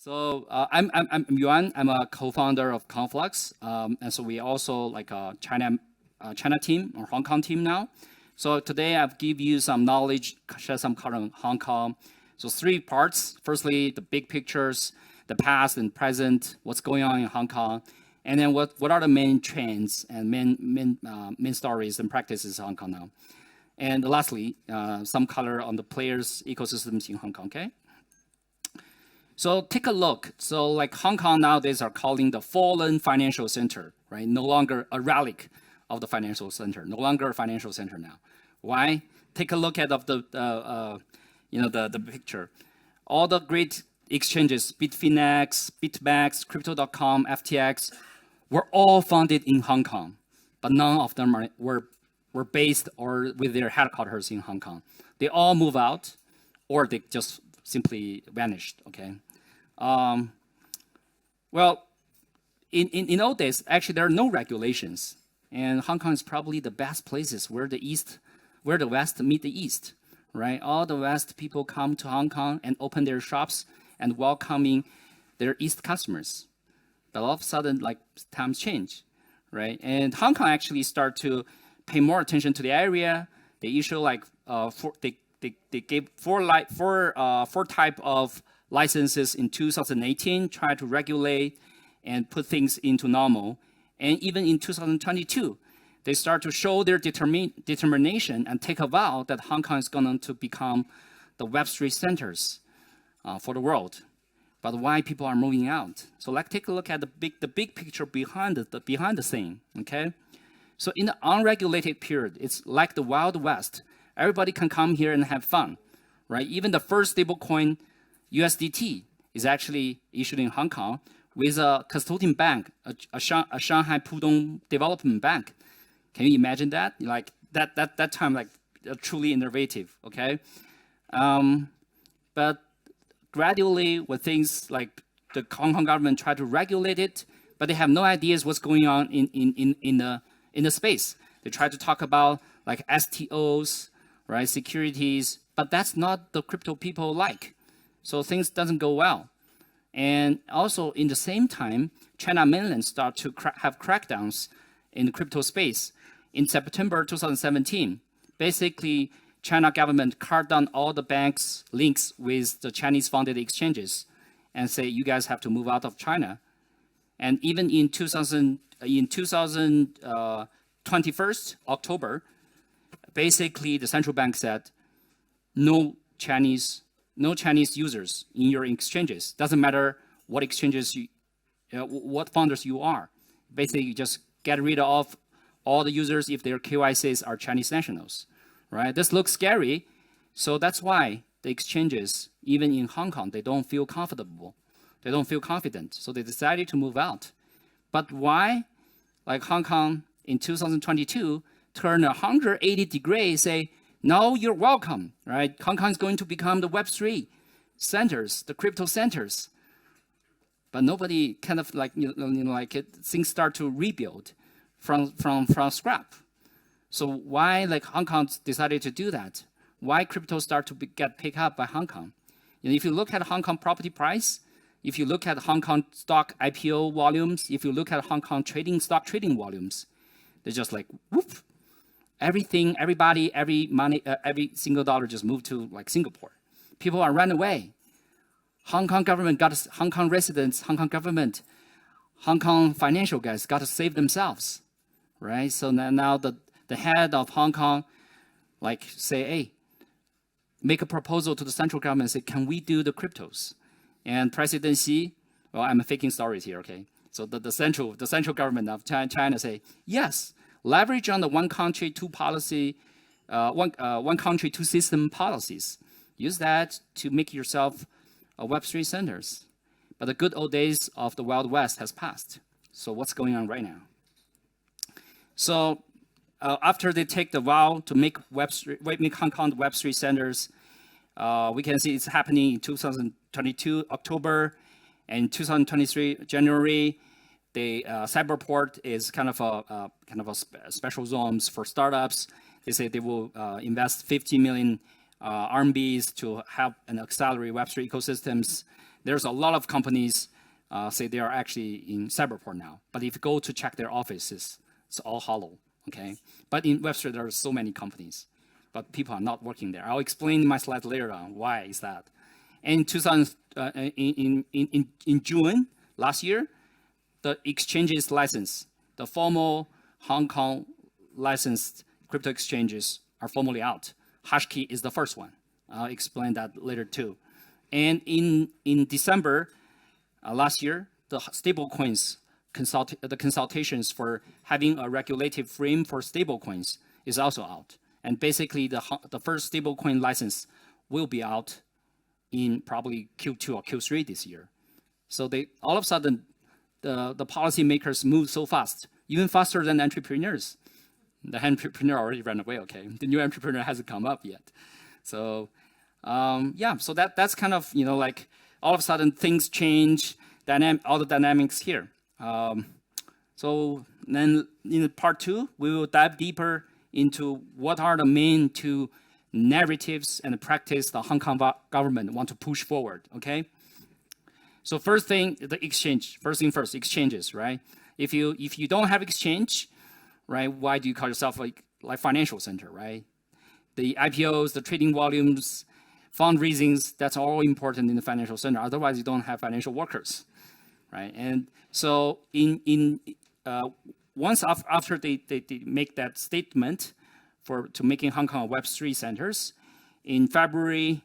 I'm Yuan. I'm a co-founder of Conflux, and so we also like a China team or Hong Kong team now. So today I've give you some knowledge, share some color on Hong Kong. So 3 parts. Firstly, the big pictures, the past and present, what's going on in Hong Kong, and then what are the main trends and main stories and practices in Hong Kong now. And lastly, some color on the players ecosystems in Hong Kong. Okay. So take a look. So like Hong Kong nowadays are calling the fallen financial center, right? No longer a relic of the financial center, no longer a financial center now. Why? Take a look at the picture. All the great exchanges, Bitfinex, BitMEX, Crypto.com, FTX, were all founded in Hong Kong, but none of them were based or with their headquarters in Hong Kong. They all move out, or they just simply vanished. Okay. Well, in old days, actually there are no regulations, and Hong Kong is probably the best places where the West meet the East, right? All the West people come to Hong Kong and open their shops and welcoming their East customers. But all of a sudden, like times change, right? And Hong Kong actually start to pay more attention to the area. They issue like they gave four type of licenses in 2018, try to regulate and put things into normal. And even in 2022, they start to show their determination and take a vow that Hong Kong is going to become the Web3 centers for the world. But why people are moving out? So let's take a look at the big picture behind the scene. Okay, so in the unregulated period, it's like the Wild West. Everybody can come here and have fun, right? Even the first stablecoin, USDT, is actually issued in Hong Kong with a custodian bank, a Shanghai Pudong Development Bank. Can you imagine that? Like that time, like truly innovative. Okay, but gradually, with things like the Hong Kong government try to regulate it, but they have no ideas what's going on in the space. They try to talk about like STOs, right, securities, but that's not the crypto people like. So things doesn't go well. And also in the same time, China mainland start to have crackdowns in the crypto space. In September 2017, basically China government cut down all the banks' links with the Chinese-funded exchanges and say, you guys have to move out of China. And even in 21st October, basically the central bank said, no Chinese users in your exchanges. Doesn't matter what exchanges what founders you are. Basically, you just get rid of all the users if their KYCs are Chinese nationals, right? This looks scary, so that's why the exchanges, even in Hong Kong, they don't feel comfortable. They don't feel confident, so they decided to move out. But why? Like Hong Kong in 2022, turn 180 degrees, say, no, you're welcome, right? Hong Kong is going to become the Web3 centers, the crypto centers. But nobody kind of like, things start to rebuild from scrap. So why like Hong Kong decided to do that? Why crypto start to get picked up by Hong Kong? If you look at Hong Kong property price, if you look at Hong Kong stock IPO volumes, if you look at Hong Kong stock trading volumes, they're just like, whoop. Everything, everybody, every money, every single dollar just moved to like Singapore. People are run away. Hong Kong government Hong Kong residents, Hong Kong government, Hong Kong financial guys got to save themselves, right? So now the head of Hong Kong, like say, hey, make a proposal to the central government, say, can we do the cryptos? And President Xi, well, I'm faking stories here, okay? So the central government of China say, yes, leverage on the one country, two policy, one country, two system policies. Use that to make yourself a Web3 centers. But the good old days of the Wild West has passed. So what's going on right now? So after they take the vow to make Hong Kong the Web3 centers, we can see it's happening in 2022 October and 2023 January. The Cyberport is kind of a special zones for startups. They say they will invest 50 million RMBs to help and accelerate Web3 ecosystems. there's a lot of companies say they are actually in Cyberport now. But if you go to check their offices, it's all hollow, okay? But in Web3, there are so many companies, but people are not working there. I'll explain in my slide later on why is that. And in June last year, the exchanges license, the formal Hong Kong licensed crypto exchanges are formally out. Hashkey is the first one. I'll explain that later too. And in December last year, the stablecoins the consultations for having a regulated frame for stablecoins is also out. And basically, the first stablecoin license will be out in probably Q2 or Q3 this year. So they all of a sudden, the policymakers move so fast, even faster than entrepreneurs. The entrepreneur already ran away, okay? The new entrepreneur hasn't come up yet. So yeah, so that's kind of, you know, like all of a sudden things change, all the dynamics here. So then in part 2, we will dive deeper into what are the main 2 narratives and practice the Hong Kong government want to push forward, okay? So first thing, the exchange. First thing first, exchanges, right? If you don't have exchange, right, why do you call yourself like financial center, right? The IPOs, the trading volumes, fundraisings, that's all important in the financial center. Otherwise, you don't have financial workers, right? And so once after they make that statement to making Hong Kong a Web3 centers, in February,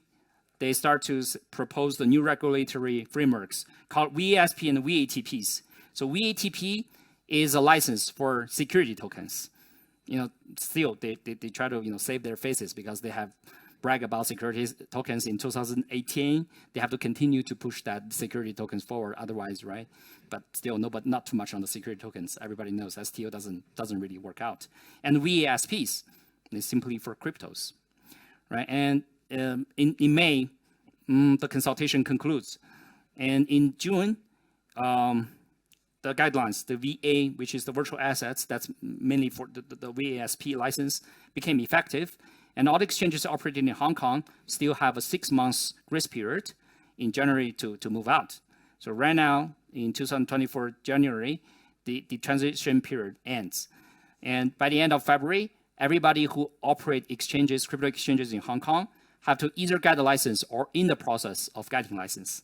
they start to propose the new regulatory frameworks called VASP and VATPs. So VATP is a license for security tokens. You know, still they try to, you know, save their faces because they have brag about security tokens in 2018. They have to continue to push that security tokens forward. Otherwise, right? But still, no, but not too much on the security tokens. Everybody knows STO doesn't really work out. And VASPs is simply for cryptos, right? And in May, the consultation concludes, and in June, the guidelines, the VA, which is the virtual assets, that's mainly for the VASP license, became effective. And all the exchanges operating in Hong Kong still have a 6 months grace period in January to move out. So right now, in 2024 January, the transition period ends. And by the end of February, everybody who operate exchanges, crypto exchanges in Hong Kong, have to either get a license or in the process of getting a license,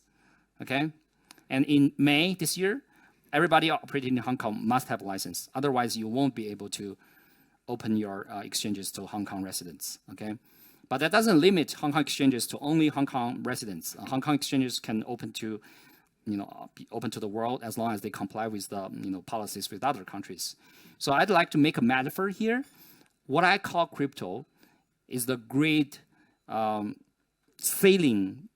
okay? And in May this year, everybody operating in Hong Kong must have a license. Otherwise, you won't be able to open your exchanges to Hong Kong residents, okay? But that doesn't limit Hong Kong exchanges to only Hong Kong residents. Hong Kong exchanges can open to, you know, be open to the world as long as they comply with the, you know, policies with other countries. So I'd like to make a metaphor here. What I call crypto is the great sailing,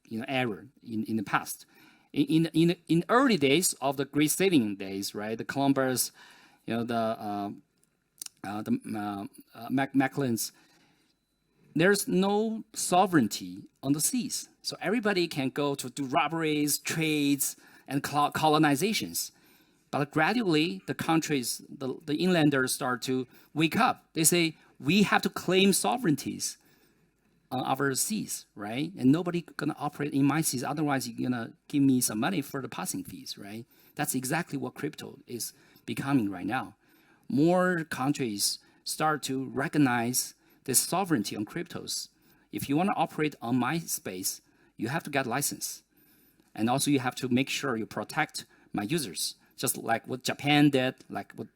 you know, era in the past. In early days of the great sailing days, right? The Columbus, you know, the Macklins. There's no sovereignty on the seas, so everybody can go to do robberies, trades, and colonizations. But gradually, the countries, the inlanders start to wake up. They say, we have to claim sovereignties on our seas, right? And nobody gonna operate in my seas, otherwise you're gonna give me some money for the passing fees, right? That's exactly what crypto is becoming right now. More countries start to recognize this sovereignty on cryptos. If you wanna operate on my space, you have to get a license. And also you have to make sure you protect my users, just like what Japan did, like what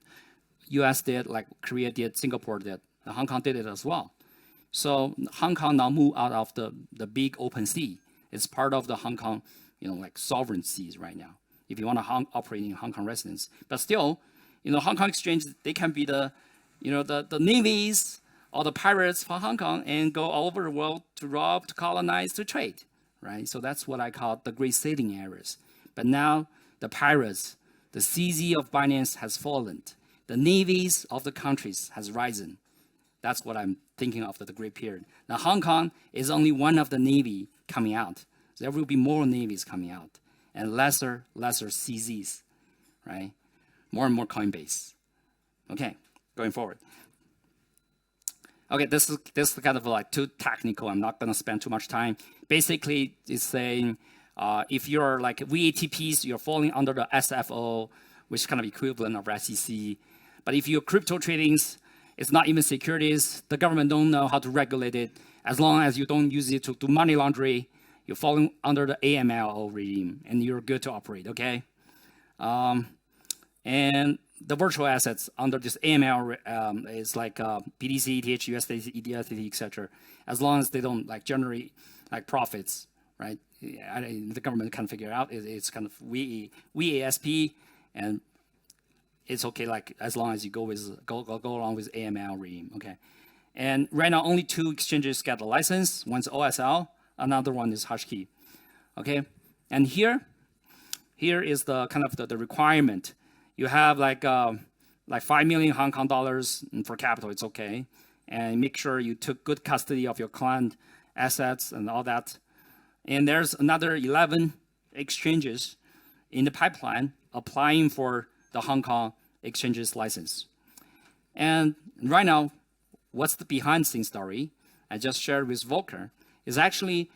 US did, like Korea did, Singapore did, and Hong Kong did it as well. So Hong Kong now moved out of the big open sea. It's part of the Hong Kong, you know, like sovereign seas right now, if you want to operate in Hong Kong residents. But still, you know, Hong Kong exchange, they can be the, you know, the navies or the pirates from Hong Kong and go all over the world to rob, to colonize, to trade, right? So that's what I call the great sailing eras. But now the pirates, the CZ of Binance has fallen. The navies of the countries has risen. That's what I'm thinking of the great period. Now, Hong Kong is only one of the navy coming out. There will be more navies coming out and lesser CZs, right? More and more Coinbase. Okay, going forward. Okay, this is kind of like too technical. I'm not gonna spend too much time. Basically, it's saying If you're like VATPs, you're falling under the SFO, which is kind of equivalent of SEC. But if you're crypto tradings, it's not even securities. The government don't know how to regulate it. As long as you don't use it to do money laundering, you're falling under the AML regime, and you're good to operate, okay? And the virtual assets under this AML is like BTC, ETH, USDT, ETH, etc. As long as they don't like generate like profits, right? The government can figure it out. It's kind of WASP, and it's okay. Like as long as you go along with AML regime, okay. And right now, only 2 exchanges get the license. One's OSL, another one is Hashkey, okay. And here is the kind of the requirement. You have like 5 million Hong Kong dollars for capital, it's okay. And make sure you took good custody of your client assets and all that. And there's another 11 exchanges in the pipeline applying for the Hong Kong exchanges license. And right now, what's the behind-the-scenes story I just shared with Volker is actually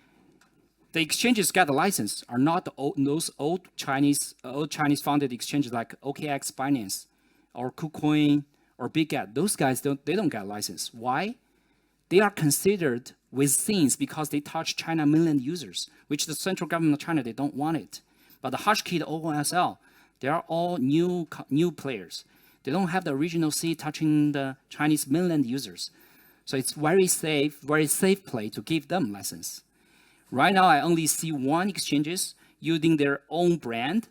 the exchanges got the license are not those old Chinese founded exchanges like OKX, Binance, or KuCoin or BigGet. Those guys don't get a license. Why? They are considered with sins because they touch China mainland users, which the central government of China they don't want it. But the Hashkey, the OSL, they are all new players. They don't have the original C touching the Chinese mainland users, so it's very safe play to give them license. Right now, I only see 1 exchanges using their own brand,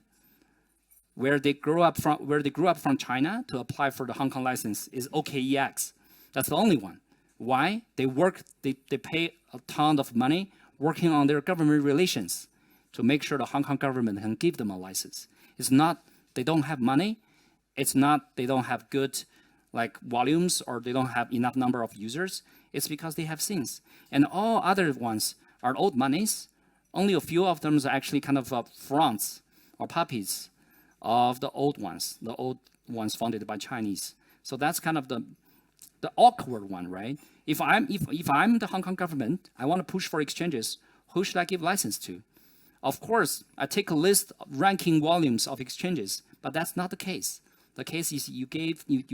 where they grew up from China to apply for the Hong Kong license is OKEX. That's the only one. Why? They pay a ton of money working on their government relations to make sure the Hong Kong government can give them a license. It's not they don't have money. It's not they don't have good like volumes or they don't have enough number of users. It's because they have sins. And all other ones are old monies. Only a few of them are actually kind of fronts or puppies of the old ones founded by Chinese. So that's kind of the awkward one, right? If I'm the Hong Kong government, I want to push for exchanges. Who should I give license to? Of course, I take a list of ranking volumes of exchanges, but that's not the case. The case is you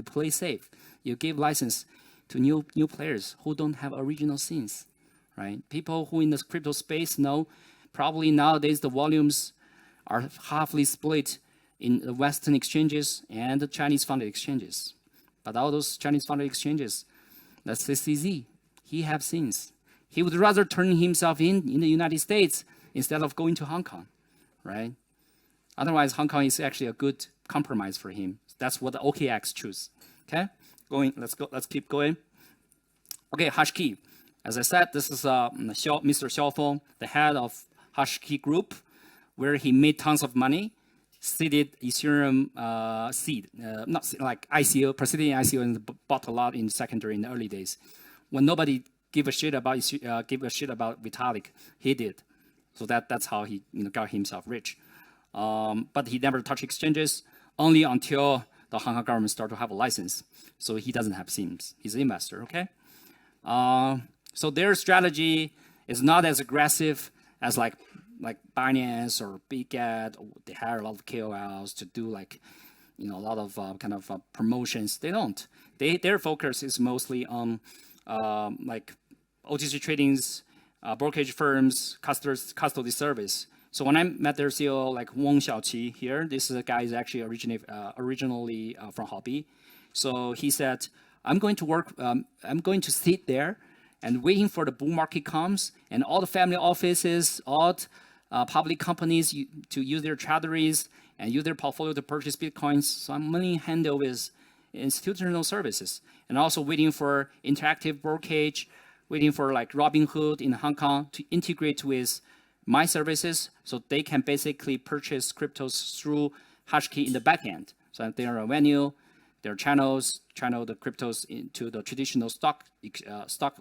play safe. You gave license to new players who don't have original sins. Right? People who in this crypto space know probably nowadays the volumes are halfly split in the Western exchanges and the Chinese funded exchanges. But all those Chinese funded exchanges, let's say CZ, he have sins. He would rather turn himself in the United States instead of going to Hong Kong, right? Otherwise, Hong Kong is actually a good compromise for him. That's what the OKX choose. Okay, let's keep going. Okay, Hashkey. As I said, this is Mr. Xiaofeng, the head of Hashkey Group, where he made tons of money, seeded Ethereum seed, not like ICO, proceeding ICO, and bought a lot in secondary in the early days, when nobody gave a shit about Vitalik, he did. So that's how he got himself rich. But he never touched exchanges only until the Hong Kong government started to have a license. So he doesn't have SIMs. He's an investor. Okay. So their strategy is not as aggressive as like Binance or BigGet. They hire a lot of KOLs to do like, a lot of kind of promotions. They don't. Their focus is mostly on like OTC tradings, brokerage firms, custody service. So when I met their CEO, like Wong Xiaoqi here, this guy is actually originally from Hobby. So he said, I'm going to sit there and waiting for the bull market comes, and all the family offices, all public companies to use their treasuries and use their portfolio to purchase Bitcoins. So I'm mainly handle with institutional services, and also waiting for interactive brokerage, waiting for like Robinhood in Hong Kong to integrate with my services, so they can basically purchase cryptos through Hashkey in the backend. So they are a venue. Their channel the cryptos into the traditional stock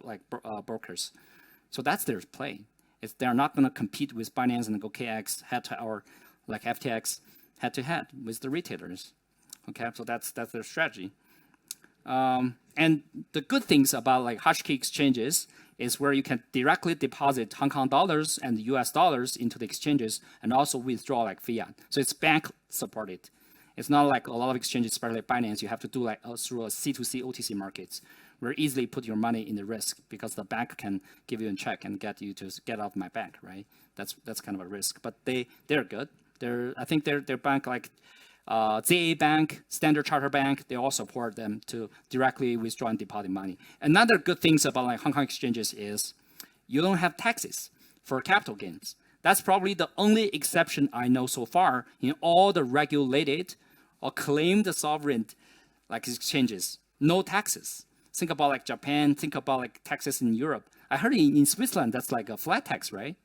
like brokers. So that's their play. They're not going to compete with Binance and OKX or like FTX head to head with the retailers. Okay, so that's their strategy. And the good things about like hashkey exchanges is where you can directly deposit Hong Kong dollars and US dollars into the exchanges and also withdraw like fiat. So it's bank supported. It's not like a lot of exchanges, especially Binance, you have to do like through a C2C OTC markets, where easily put your money in the risk because the bank can give you a check and get you to get out of my bank, right? That's kind of a risk, but they're good. I think their bank like ZA Bank, Standard Chartered Bank, they all support them to directly withdraw and deposit money. Another good things about like Hong Kong exchanges is you don't have taxes for capital gains. That's probably the only exception I know so far in all the regulated or claimed sovereign like exchanges. No taxes. Think about like Japan, think about like taxes in Europe. I heard in Switzerland that's like a flat tax, right?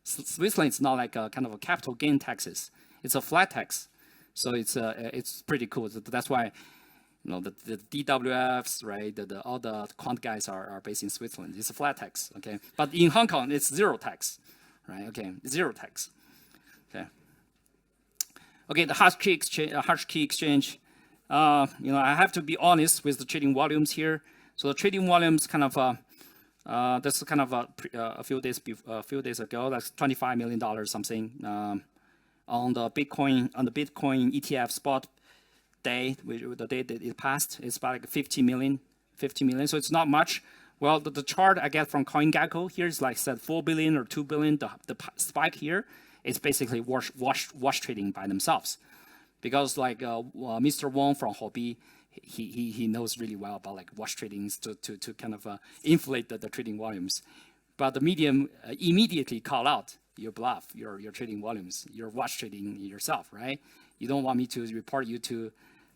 Switzerland is not like a kind of a capital gain taxes. It's a flat tax. So it's pretty cool. That's why, you know, the DWFs, right? All the quant guys are based in Switzerland. It's a flat tax, okay? But in Hong Kong, it's zero tax, right? Okay, zero tax. Okay. Okay, the hashkey exchange. You know, I have to be honest with the trading volumes here. So the trading volumes kind of that's kind of a few days ago. That's $25 million something. On the Bitcoin ETF spot day, the day that it passed, it's about like 50 million. So it's not much. Well, the chart I get from CoinGecko here is like said 4 billion or 2 billion. The spike here is basically wash trading by themselves, because like Mr. Wong from Hobby, he knows really well about like wash trading to kind of inflate the trading volumes. But the medium immediately call out, you bluff, your trading volumes, you're wash trading yourself, right? You don't want me to report you to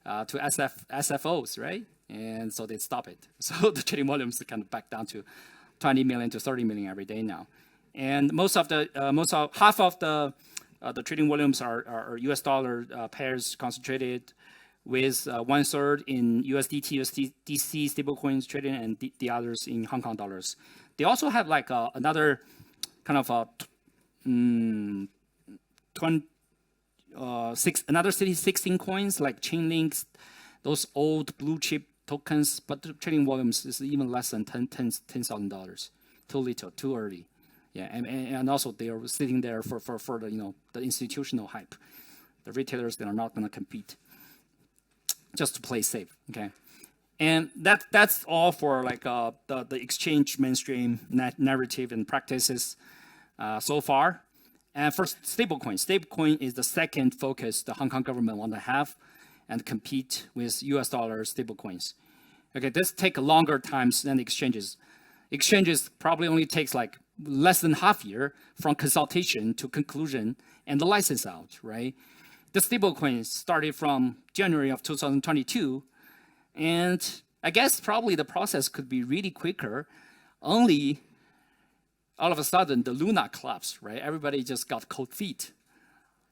SFOs, right? And so they stop it. So the trading volumes kind of back down to 20 million to 30 million every day now. And half of the trading volumes are US dollar pairs concentrated, with 1/3 in USDT, USDC stablecoins trading, and the others in Hong Kong dollars. They also have like another kind of another 16 coins like Chainlinks, those old blue chip tokens, but the trading volumes is even less than $10,000. Too little, too early. Yeah, and also they are sitting there for the, you know, the institutional hype. The retailers, they are not going to compete, just to play safe. Okay, and that's all for like the exchange mainstream narrative and practices so far. And first, stablecoin is the second focus the Hong Kong government want to have and compete with US dollar stablecoins. Okay, this take longer times than exchanges. Exchanges probably only takes like less than half year from consultation to conclusion and the license out, right? The stablecoins started from January of 2022, and I guess probably the process could be really quicker. Only all of a sudden the Luna collapsed, right? Everybody just got cold feet.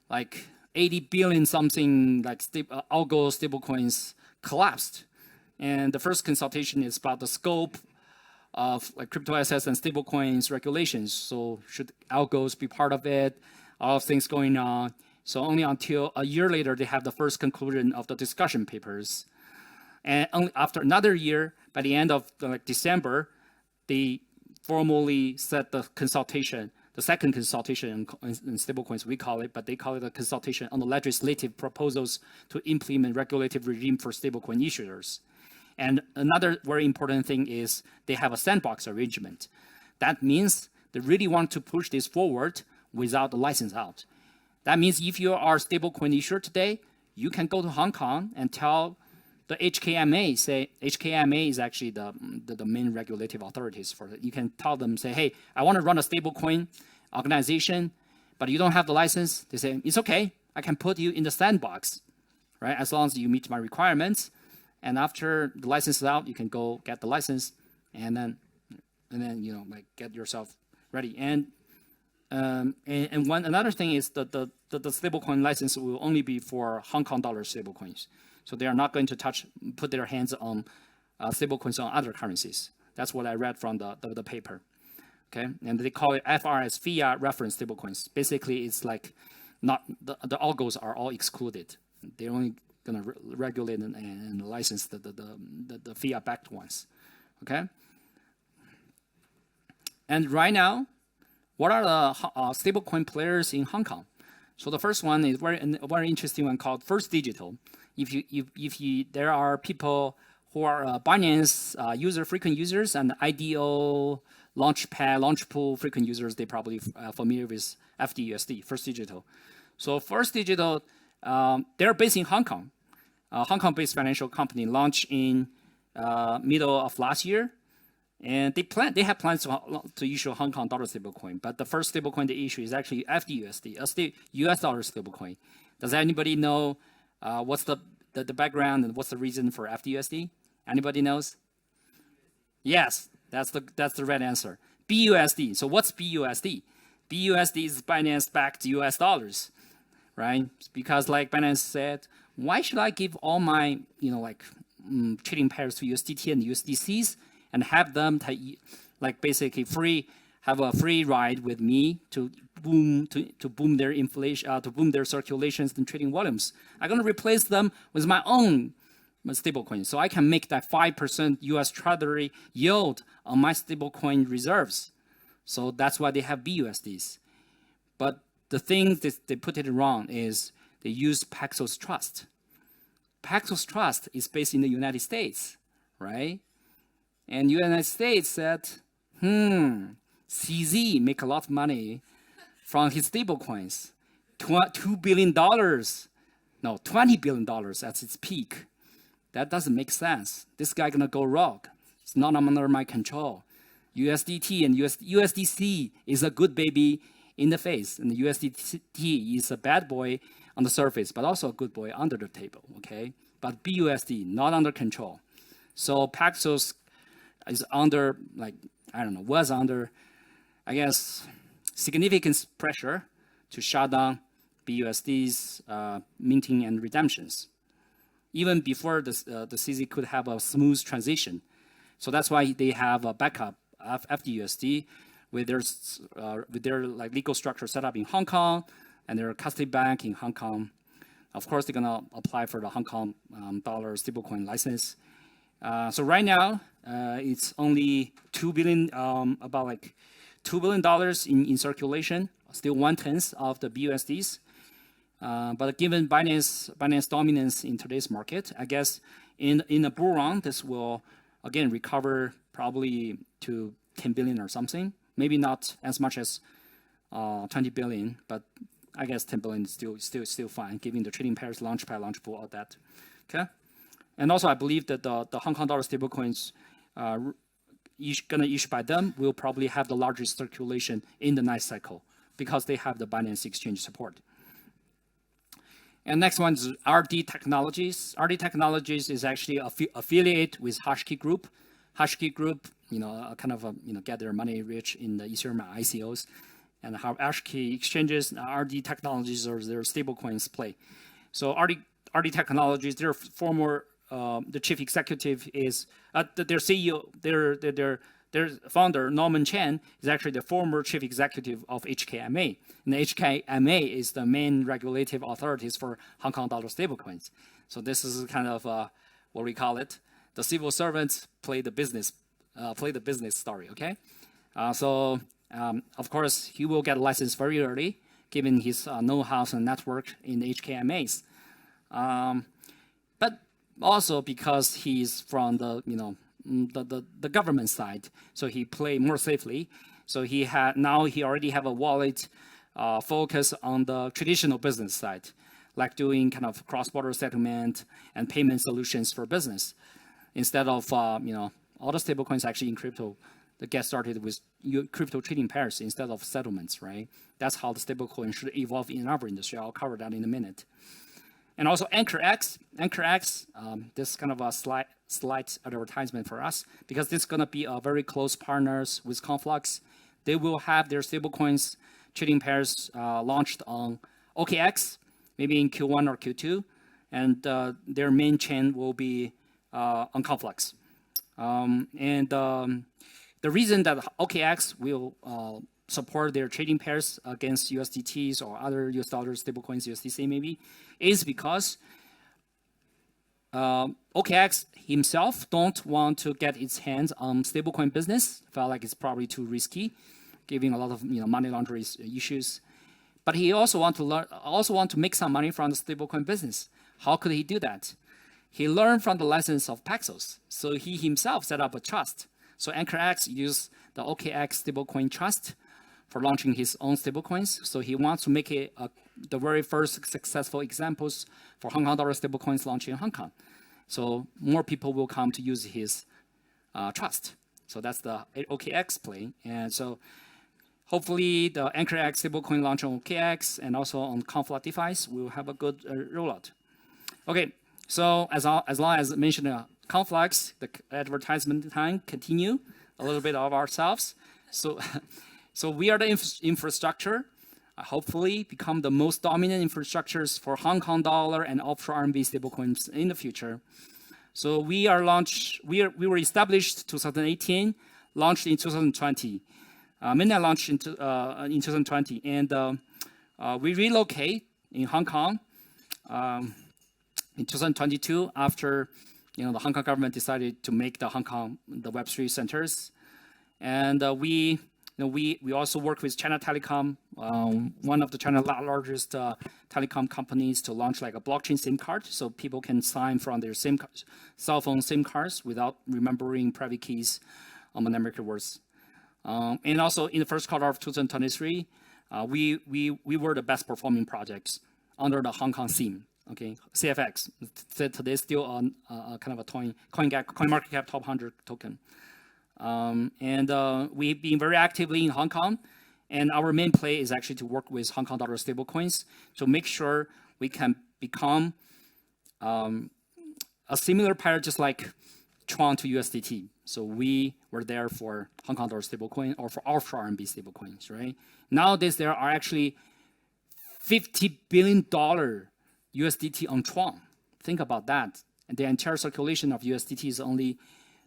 Like 80 billion something like algo stablecoins collapsed. And the first consultation is about the scope of like crypto assets and stablecoins regulations. So should algos be part of it? All of things going on. So only until a year later, they have the first conclusion of the discussion papers. And only after another year, by the end of December, they formally set the consultation, the second consultation in stablecoins, we call it, but they call it a consultation on the legislative proposals to implement regulative regime for stablecoin issuers. And another very important thing is they have a sandbox arrangement. That means they really want to push this forward without the license out. That means if you are a stablecoin issuer today, you can go to Hong Kong and tell the HKMA, say HKMA is actually the main regulative authorities for it. You can tell them, say, hey, I want to run a stablecoin organization, but you don't have the license. They say, it's okay, I can put you in the sandbox, right? As long as you meet my requirements. And after the license is out, you can go get the license and then you know, like get yourself ready. And another thing is that the stablecoin license will only be for Hong Kong dollar stablecoins. So they are not going to put their hands on stablecoins on other currencies. That's what I read from the paper. Okay, and they call it FRS, fiat reference stablecoins. Basically, it's like not the algos are all excluded. They only gonna regulate and license the fiat-backed ones. Okay. And right now, what are the stablecoin players in Hong Kong? So the first one is a very interesting one called First Digital. There are people who are Binance frequent users and IDO, Launchpad, Launchpool frequent users, they probably familiar with FDUSD, First Digital. So First Digital, they're based in Hong Kong. Hong Kong-based financial company launched in middle of last year. And they have plans to issue Hong Kong dollar stablecoin, but the first stablecoin they issue is actually FDUSD, a US dollar stablecoin. Does anybody know what's the background and what's the reason for FDUSD? Anybody knows? Yes, that's the right answer. BUSD. So what's BUSD? BUSD is Binance-backed US dollars, right? Because like Binance said, why should I give all my trading pairs to USDT and USDCs? And have them basically have a free ride with me to boom their inflation, to boom their circulations and trading volumes. I'm gonna replace them with my own stablecoin, so I can make that 5% U.S. Treasury yield on my stablecoin reserves. So that's why they have BUSDs. But the thing that they put it wrong is they use Paxos Trust. Paxos Trust is based in the United States, right? And United States said, CZ make a lot of money from his stablecoins. $2 billion, no, $20 billion at its peak. That doesn't make sense. This guy gonna go rogue. It's not under my control. USDT and USDC is a good baby in the face, and the USDT is a bad boy on the surface, but also a good boy under the table, okay? But BUSD, not under control. So Paxos is under, was under, I guess, significant pressure to shut down BUSD's minting and redemptions, even before the CZ could have a smooth transition. So that's why they have a backup of FDUSD with their legal structure set up in Hong Kong and their custody bank in Hong Kong. Of course, they're gonna apply for the Hong Kong dollar stablecoin license. So right now, it's only $2 billion, about $2 billion in circulation, still 1/10 of the BUSDs. But given Binance dominance in today's market, I guess in a bull run, this will again recover probably to 10 billion or something. Maybe not as much as 20 billion, but I guess 10 billion is still fine, given the trading pairs, Launchpad, Launchpool, all that. Okay. And also, I believe that the Hong Kong dollar stablecoins gonna issue by them will probably have the largest circulation in the next cycle because they have the Binance exchange support. And next one is RD Technologies. RD Technologies is actually affiliate with Hashkey Group. Hashkey Group, kind of get their money rich in the Ethereum ICOs, and how Hashkey exchanges and RD Technologies or their stablecoins play. So RD Technologies, their former the chief executive is their CEO, their founder Norman Chen is actually the former chief executive of HKMA, and the HKMA is the main regulative authorities for Hong Kong dollar stablecoins. So this is kind of what we call it: the civil servants play the business story. Okay, of course he will get a license very early, given his know-how and network in the HKMAs. But also because he's from the government side, so he play more safely. So he already have a wallet focus on the traditional business side, like doing kind of cross-border settlement and payment solutions for business, instead of all the stablecoins actually in crypto that get started with crypto trading pairs instead of settlements, right? That's how the stablecoin should evolve in our industry. I'll cover that in a minute. And also AnchorX, this is kind of a slight advertisement for us, because this is going to be a very close partners with Conflux. They will have their stablecoins trading pairs launched on OKX, maybe in Q1 or Q2, and their main chain will be on Conflux. The reason that OKX will support their trading pairs against USDTs or other US dollar stablecoins, USDC maybe, is because OKX himself don't want to get its hands on stablecoin business. Felt like it's probably too risky, giving a lot of money laundering issues. But he also want to make some money from the stablecoin business. How could he do that? He learned from the lessons of Paxos. So he himself set up a trust. So AnchorX used the OKX stablecoin trust for launching his own stablecoins. So he wants to make it the very first successful examples for Hong Kong dollar stablecoins launching in Hong Kong. So more people will come to use his trust. So that's the OKX play. And so hopefully the AnchorX stablecoin launch on OKX and also on Conflux device will have a good rollout. Okay, so as long as mentioned, Conflux, the advertisement time continue a little bit of ourselves. So, so we are the infrastructure. Hopefully become the most dominant infrastructures for Hong Kong dollar and offshore RMB stablecoins in the future. So we were established 2018, launched in 2020. Mainnet launched in 2020, and we relocate in Hong Kong in 2022 after the Hong Kong government decided to make the Hong Kong the Web3 centers, and we also work with China Telecom, one of the China's largest telecom companies, to launch like a blockchain SIM card, so people can sign from their cell phone SIM cards without remembering private keys on the numerical words. And also in the first quarter of 2023, we were the best performing projects under the Hong Kong theme. Okay, CFX. Today still on kind of a coin market cap top 100 token. And we've been very actively in Hong Kong, and our main play is actually to work with Hong Kong dollar stablecoins to make sure we can become a similar pair, just like Tron to USDT. So we were there for Hong Kong dollar stablecoin or for offshore RMB stablecoins, right? Nowadays there are actually $50 billion USDT on Tron. Think about that. And the entire circulation of USDT is only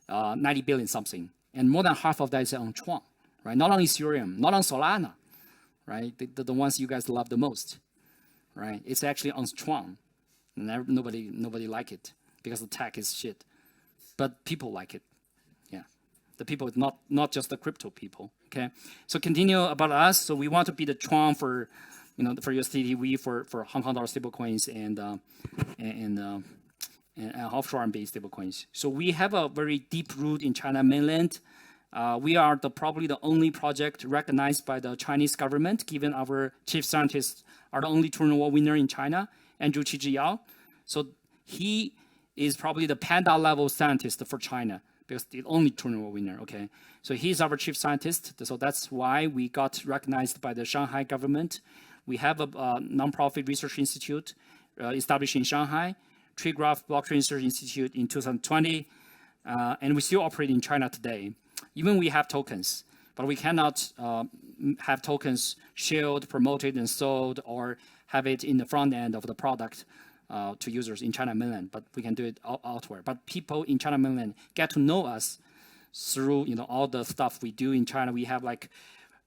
90 billion something. And more than half of that is on Tron, right? Not on Ethereum, not on Solana, right? The ones you guys love the most, right? It's actually on Tron. And nobody like it because the tech is shit. But people like it. Yeah. The people, not just the crypto people. Okay. So continue about us. So we want to be the Tron for for USDT, we for Hong Kong dollar stablecoins and offshore RMB stablecoins. So we have a very deep root in China mainland. We are probably the only project recognized by the Chinese government, given our chief scientists are the only Turing Award winner in China, Andrew Qizhiyao. So he is probably the panda level scientist for China because the only Turing Award winner. Okay, so he's our chief scientist. So that's why we got recognized by the Shanghai government. We have a nonprofit research institute established in Shanghai, TreeGraph Blockchain Research Institute in 2020, and we still operate in China today. Even we have tokens, but we cannot have tokens shared, promoted, and sold, or have it in the front end of the product to users in China mainland. But we can do it elsewhere. But people in China mainland get to know us through all the stuff we do in China. We have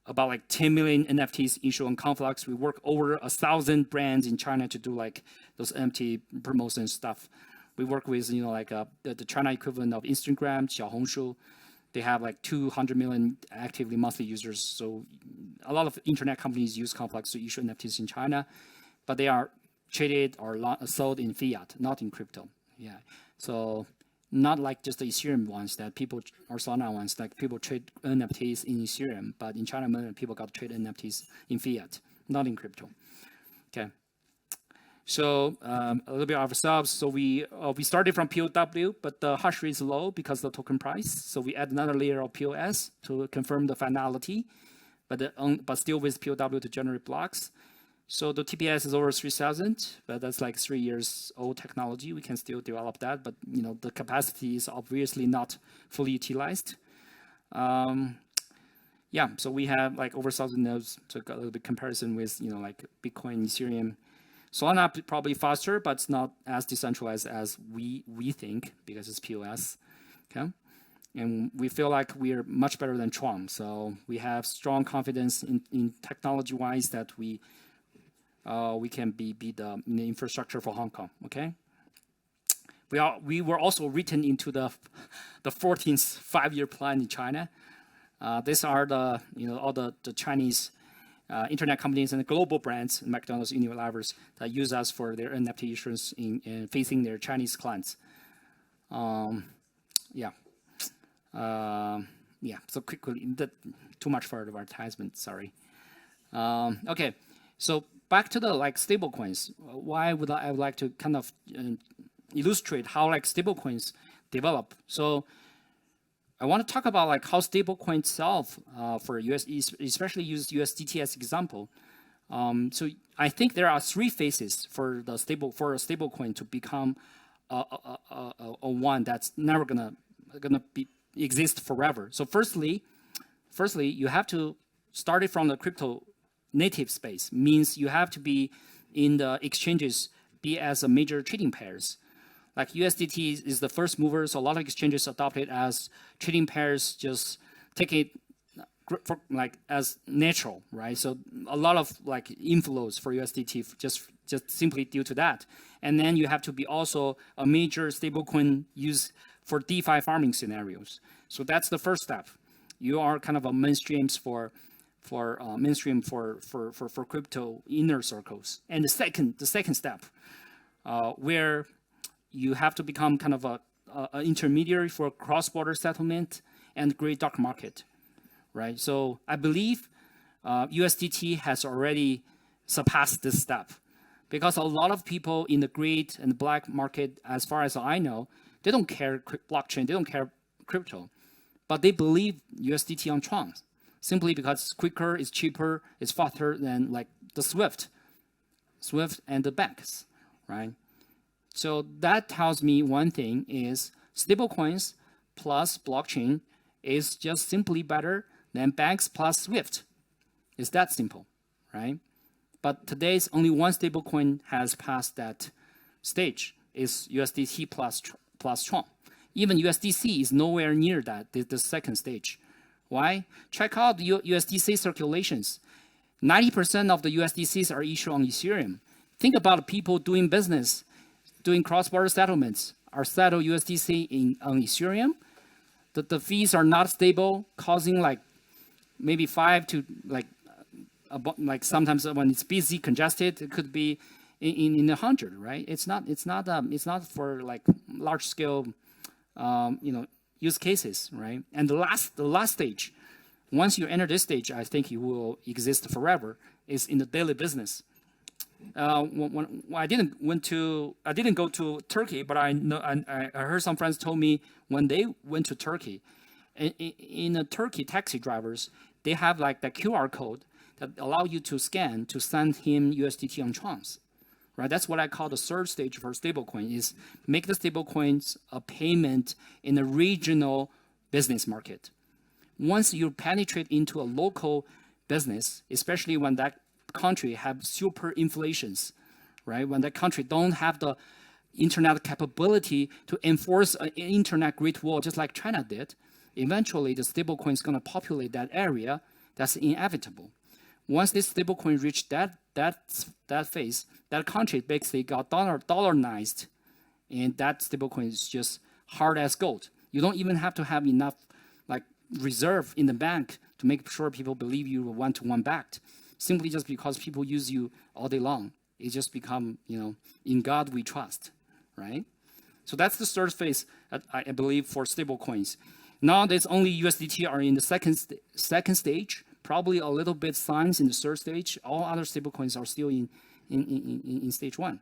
about 10 million NFTs issued on Conflux. We work over 1,000 brands in China to do those NFT promotion stuff. We work with the China equivalent of Instagram, Xiaohongshu. They have 200 million actively monthly users. So a lot of internet companies use Conflux to issue NFTs in China, but they are traded or sold in fiat, not in crypto. Yeah. So not like just the Ethereum ones that people, or Solana ones, like people trade NFTs in Ethereum, but in China, people got to trade NFTs in fiat, not in crypto. Okay. So a little bit of ourselves. So we started from POW, but the hash rate is low because of the token price. So we add another layer of POS to confirm the finality, but still with POW to generate blocks. So the TPS is over 3,000, but that's 3 years old technology. We can still develop that, but the capacity is obviously not fully utilized. Yeah, so we have over 1,000 nodes. So a little bit comparison with Bitcoin, Ethereum. Solana probably faster, but it's not as decentralized as we think because it's POS. Okay, and we feel like we are much better than Tron. So we have strong confidence in technology-wise that we can be the infrastructure for Hong Kong. Okay, We were also written into the 14th five-year plan in China. These are the all the Chinese internet companies and the global brands, McDonald's, Unilever's, that use us for their NFT issuance in facing their Chinese clients. Yeah. So quickly, too much for advertisement. Sorry. Okay. So back to the stable coins. Why would I would like to kind of illustrate how stable coins develop. So I want to talk about how stablecoin itself for especially use USDT as example. So I think there are three phases for a stablecoin to become a one that's never gonna exist forever. So firstly, you have to start it from the crypto native space. Means you have to be in the exchanges, be as a major trading pairs. Like USDT is the first mover, so a lot of exchanges adopt it as trading pairs, just take it for, as natural, right? So a lot of inflows for USDT just simply due to that. And then you have to be also a major stablecoin used for DeFi farming scenarios. So that's the first step. You are kind of a mainstream for crypto inner circles. And the second step, where you have to become kind of an intermediary for cross-border settlement and great dark market, right? So I believe USDT has already surpassed this step, because a lot of people in the gray and black market, as far as I know, they don't care blockchain, they don't care crypto, but they believe USDT on Tron simply because it's quicker, it's cheaper, it's faster than the SWIFT and the banks, right? So that tells me one thing is stablecoins plus blockchain is just simply better than banks plus SWIFT. It's that simple, right? But today's only one stablecoin has passed that stage, is USDT plus Tron. Even USDC is nowhere near that, the second stage. Why? Check out the USDC circulations. 90% of the USDCs are issued on Ethereum. Think about people doing business, doing cross-border settlements, are settled USDC on Ethereum. The fees are not stable, causing maybe 5 to sometimes when it's busy, congested, it could be in 100, right? It's not for large scale, use cases, right? And the last stage, once you enter this stage, I think it will exist forever, is in the daily business. When I didn't go to Turkey, but I heard some friends told me when they went to Turkey, in Turkey, taxi drivers, they have the QR code that allow you to scan to send him USDT on Trons, right? That's what I call the third stage for stablecoin, is make the stablecoins a payment in the regional business market. Once you penetrate into a local business, especially when that country have super inflations, right? When that country don't have the internet capability to enforce an internet Great Wall just like China did, eventually the stablecoin is going to populate that area. That's inevitable. Once this stablecoin reached that phase, that country basically got dollarized, and that stablecoin is just hard as gold. You don't even have to have enough reserve in the bank to make sure people believe you were one-to-one backed. Simply just because people use you all day long, it just become, in God we trust, right? So that's the third phase, I believe, for stable coins. Now there's only USDT are in the second stage, probably a little bit signs in the third stage. All other stable coins are still in stage one.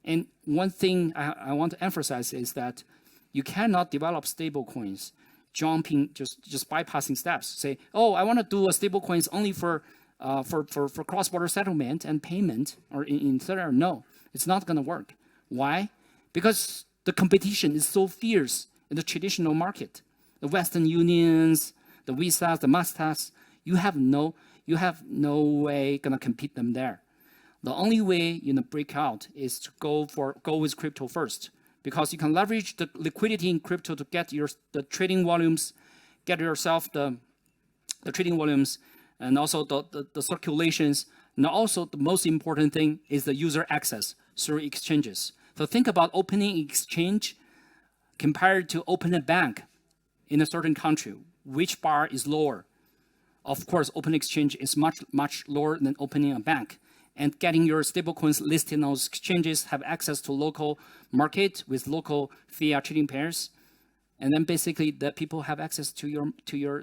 And one thing I want to emphasize is that you cannot develop stable coins jumping, just bypassing steps. Say, oh, I want to do a stable coins only for cross-border settlement and payment, or in Ethereum. No, it's not going to work. Why? Because the competition is so fierce in the traditional market. The Western Unions, the Visas, the Mastercards, you have no way gonna compete them there. The only way break out is to go with crypto first, because you can leverage the liquidity in crypto to get the trading volumes, get yourself the trading volumes, and also the circulations. And also the most important thing is the user access through exchanges. So think about opening exchange compared to open a bank in a certain country. Which bar is lower? Of course, open exchange is much lower than opening a bank. And getting your stablecoins listed in those exchanges, have access to local market with local fiat trading pairs, and then basically the people have access to your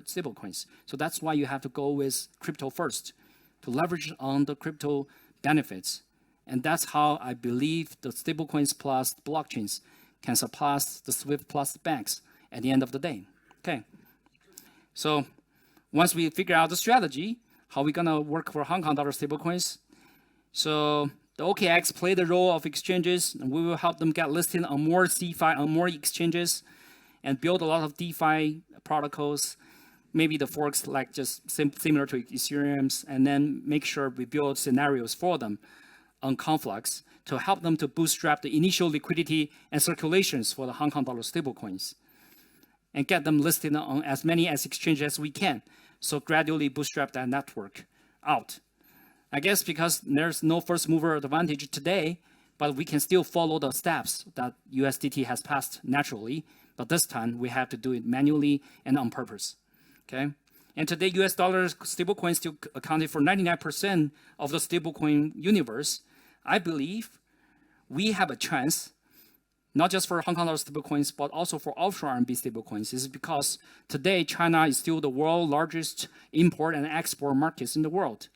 stablecoins. So that's why you have to go with crypto first, to leverage on the crypto benefits. And that's how I believe the stablecoins plus blockchains can surpass the SWIFT plus banks at the end of the day. Okay. So once we figure out the strategy, how we're gonna work for Hong Kong dollar stablecoins. So the OKX play the role of exchanges, and we will help them get listed on more DeFi, on more exchanges, and build a lot of DeFi protocols, maybe the forks like just similar to Ethereum's, and then make sure we build scenarios for them on Conflux to help them to bootstrap the initial liquidity and circulations for the Hong Kong dollar stablecoins, and get them listed on as many as exchanges as we can. So gradually bootstrap that network out. I guess because there's no first mover advantage today, but we can still follow the steps that USDT has passed naturally. But this time we have to do it manually and on purpose. Okay. And today, US dollar stablecoin still accounted for 99% of the stablecoin universe. I believe we have a chance, not just for Hong Kong dollar stablecoins, but also for offshore RMB stablecoins. This is because today China is still the world's largest import and export markets in the world.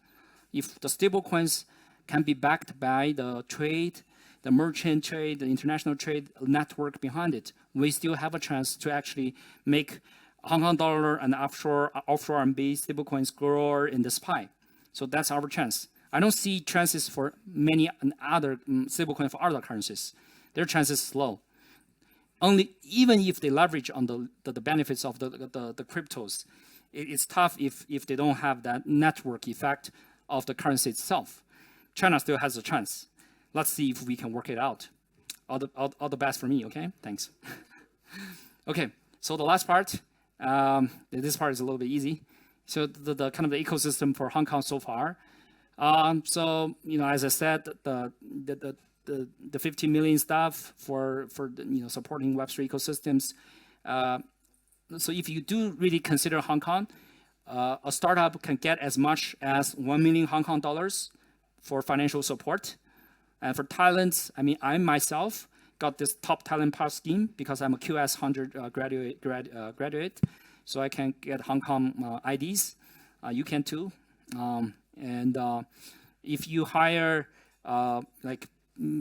If the stablecoins can be backed by the trade, the merchant trade, the international trade network behind it, we still have a chance to actually make Hong Kong dollar and offshore RMB stablecoins grow in this pie. So that's our chance. I don't see chances for many other stablecoins for other currencies. Their chances slow. Even if they leverage on the benefits of the cryptos, it's tough if they don't have that network effect of the currency itself. China still has a chance. Let's see if we can work it out. All the best for me, okay? Thanks. Okay, so the last part, this part is a little bit easy. So the kind of the ecosystem for Hong Kong so far. So as I said, the 50 million stuff for supporting Web3 ecosystems. So if you do really consider Hong Kong, a startup can get as much as 1 million Hong Kong dollars for financial support. And for talents, I myself got this top talent pass scheme because I'm a QS 100 graduate, so I can get Hong Kong IDs. You can too. And if you hire like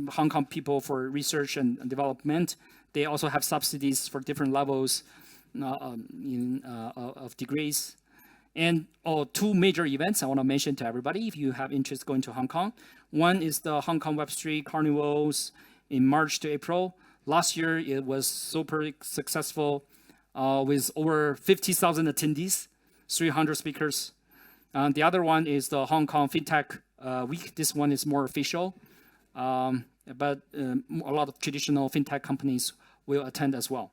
Hong Kong people for research and development, they also have subsidies for different levels of degrees. And two major events I want to mention to everybody if you have interest going to Hong Kong. One is the Hong Kong Web3 Carnivals in March to April. Last year, it was super successful with over 50,000 attendees, 300 speakers. The other one is the Hong Kong FinTech Week. This one is more official, but a lot of traditional FinTech companies will attend as well.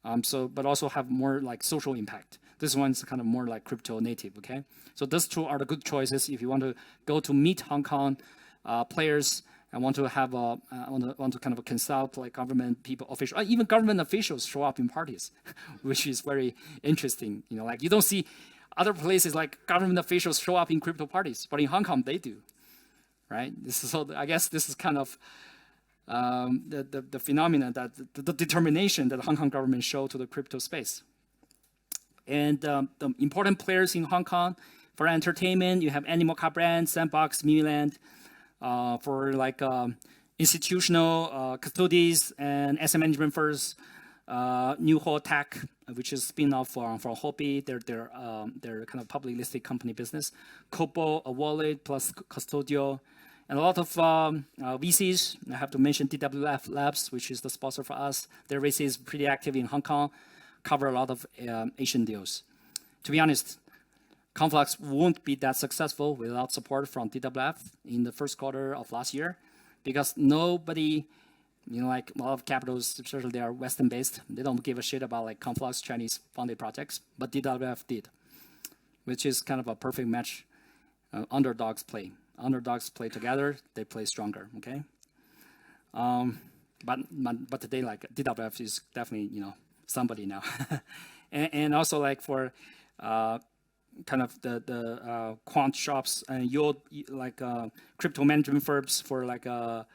But also have more like social impact. This one's kind of more like crypto native, okay? So those two are the good choices if you want to go to meet Hong Kong players and want to have want to kind of consult like government people, officials, even government officials show up in parties, which is very interesting. Like you don't see other places like government officials show up in crypto parties, but in Hong Kong they do, right? So I guess this is kind of the phenomenon that the determination that the Hong Kong government showed to the crypto space. And the important players in Hong Kong for entertainment, you have Animal Car Brand, Sandbox, Mimiland. For like institutional custodies and asset management firms, New Hall Tech, which is spin-off from Hobby, they're kind of publicly listed company business. Kobo, a wallet plus custodial, and a lot of VCs. I have to mention DWF Labs, which is the sponsor for us. Their VC is pretty active in Hong Kong, cover a lot of Asian deals. To be honest, Conflux won't be that successful without support from DWF in the first quarter of last year, because nobody, like a lot of capitals, especially they are Western-based, they don't give a shit about like Conflux Chinese founded projects, but DWF did, which is kind of a perfect match. Underdogs play. Underdogs play together, they play stronger, okay? but today like DWF is definitely somebody now, and also like for kind of the quant shops and crypto management firms for like for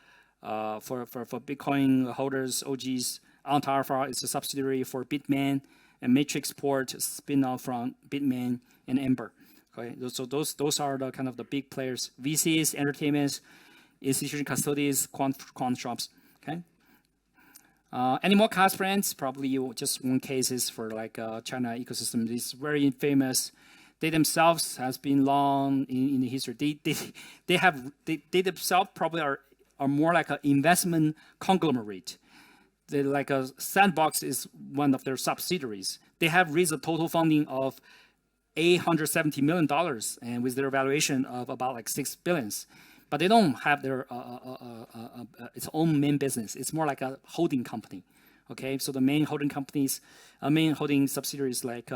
Bitcoin holders, OGs. Aunt Alpha is a subsidiary for Bitmain, and Matrix Port spin-off from Bitmain and Ember. Okay, so those are the kind of the big players: VCs, entertainments, institution custodians, quant shops. Okay. Any more cast friends? Probably just one cases for like China ecosystem. It's very famous. They themselves has been long in the history. They themselves probably are more like an investment conglomerate. They like a Sandbox is one of their subsidiaries. They have raised a total funding of $870 million, and with their valuation of about like $6 billion. But they don't have their its own main business. It's more like a holding company. Okay, so the main holding companies, main holding subsidiaries like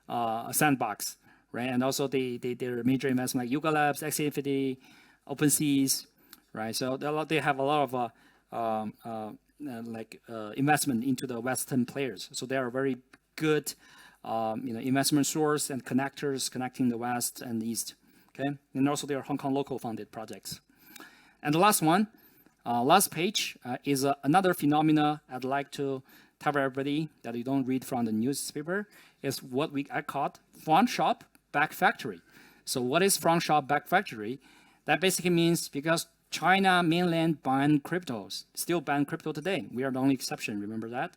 Sandbox, right? And also their major investment like Yuga Labs, Axie Infinity, OpenSeas, right? So they have a lot of investment into the Western players. So they are very good, investment source and connectors connecting the West and the East. Okay, and also they are Hong Kong local funded projects. And the last one, last page is another phenomena I'd like to tell everybody that you don't read from the newspaper is what I called front shop back factory. So what is front shop back factory? That basically means because China mainland banned cryptos, still ban crypto today. We are the only exception, remember that?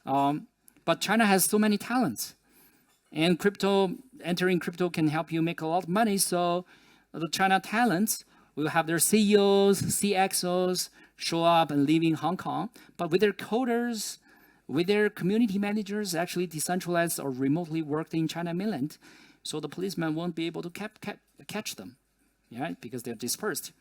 But China has so many talents. And entering crypto can help you make a lot of money. So the China talents will have their CEOs, CXOs show up and live in Hong Kong. But with their coders, with their community managers, actually decentralized or remotely worked in China mainland. So the policeman won't be able to catch them, yeah, because they're dispersed.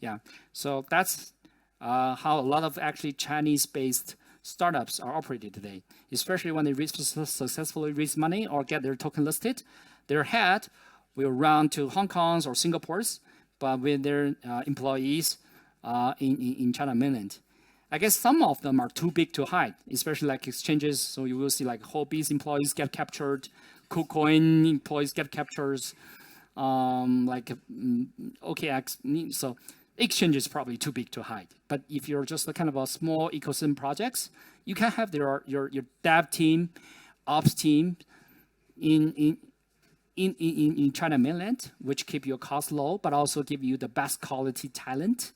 Yeah, so that's how a lot of actually Chinese-based startups are operated today, especially when they successfully raise money or get their token listed. Their head will run to Hong Kong's or Singapore's, but with their employees in China mainland. I guess some of them are too big to hide, especially like exchanges. So you will see like Hobby's employees get captured, KuCoin employees get captured, OKX. So exchange is probably too big to hide. But if you're just a kind of a small ecosystem projects, you can have your dev team, ops team in China mainland, which keep your cost low, but also give you the best quality talent.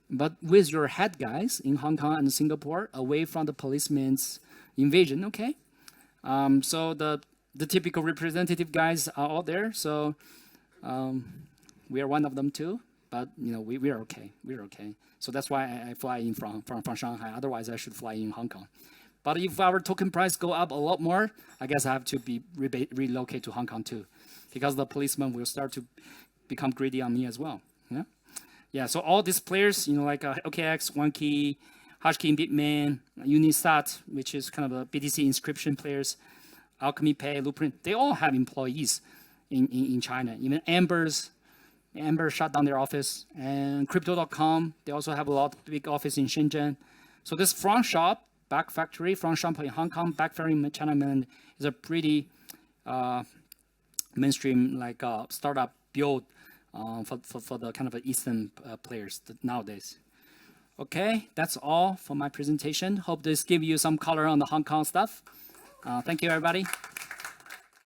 But with your head guys in Hong Kong and Singapore, away from the policeman's invasion, okay? So the typical representative guys are all there. So we are one of them too. But we are okay. We're okay. So that's why I fly in from Shanghai. Otherwise, I should fly in Hong Kong. But if our token price go up a lot more, I guess I have to relocate to Hong Kong too, because the policemen will start to become greedy on me as well. Yeah, yeah. So all these players, like OKX, OneKey, Hashkey, Bitmain, Unisat, which is kind of a BTC inscription players, Alchemy Pay, Loopring, they all have employees in China. Even Ember shut down their office, and Crypto.com, they also have a big office in Shenzhen. So this front shop, back factory, front shop in Hong Kong, back factory in China mainland is a pretty mainstream startup build for the kind of Eastern players nowadays. Okay, that's all for my presentation. Hope this gives you some color on the Hong Kong stuff. Thank you, everybody.